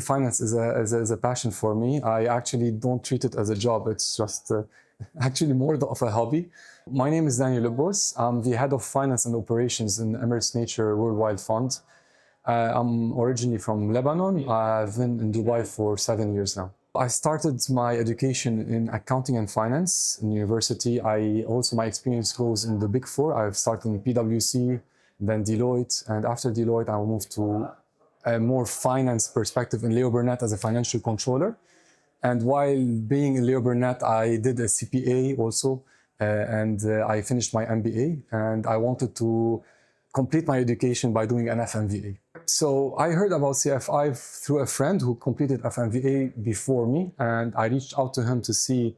Finance is a passion for me. I actually don't treat it as a job. It's just actually more of a hobby. My name is Dany Lebbos. I'm the head of finance and operations in Emirates Nature Worldwide Fund. I'm originally from Lebanon. I've been in Dubai for 7 years now. I started my education in accounting and finance in university. My experience goes in the Big Four. I've started in PwC, then Deloitte, and after Deloitte, I moved to a more finance perspective in Leo Burnett as a financial controller. And while being in Leo Burnett, I did a CPA also, and I finished my MBA, and I wanted to complete my education by doing an FMVA. So I heard about CFI through a friend who completed FMVA before me, and I reached out to him to see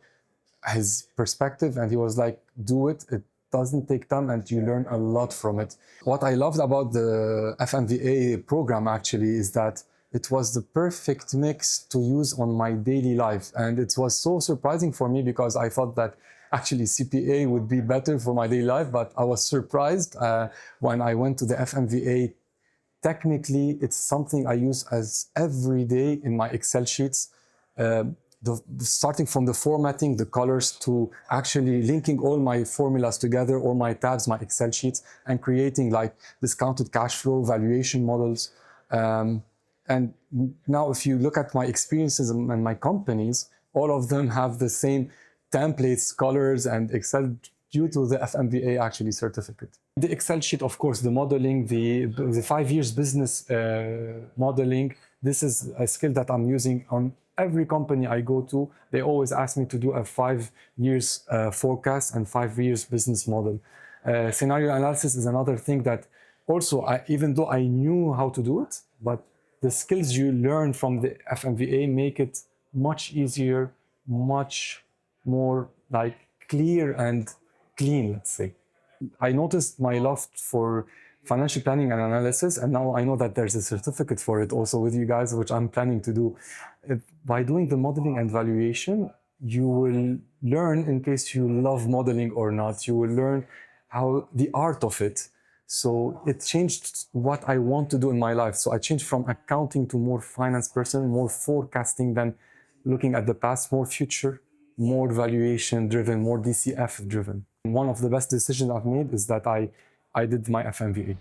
his perspective, and he was like, do it. It doesn't take time and you learn a lot from it. What I loved about the FMVA program actually is that it was the perfect mix to use on my daily life. And it was so surprising for me because I thought that actually CPA would be better for my daily life, but I was surprised when I went to the FMVA. Technically, it's something I use as every day in my Excel sheets. Starting from the formatting, the colors, to actually linking all my formulas together, all my tabs, my Excel sheets, and creating like discounted cash flow valuation models. And now if you look at my experiences and my companies, all of them have the same templates, colors, and Excel due to the FMVA actually certificate. The Excel sheet, of course, the modeling, the 5 years business modeling, this is a skill that I'm using on every company I go to. They always ask me to do a 5 years forecast and 5 years business model. Scenario analysis is another thing that also, even though I knew how to do it, but the skills you learn from the FMVA make it much easier, much more like clear and clean, let's say. I noticed my love for financial planning and analysis, and now I know that there's a certificate for it also with you guys, which I'm planning to do. By doing the modeling and valuation, you will learn, in case you love modeling or not, you will learn how the art of it. So it changed what I want to do in my life. So I changed from accounting to more finance person, more forecasting than looking at the past, more future, more valuation driven, more DCF driven. One of the best decisions I've made is that I did my FMVA.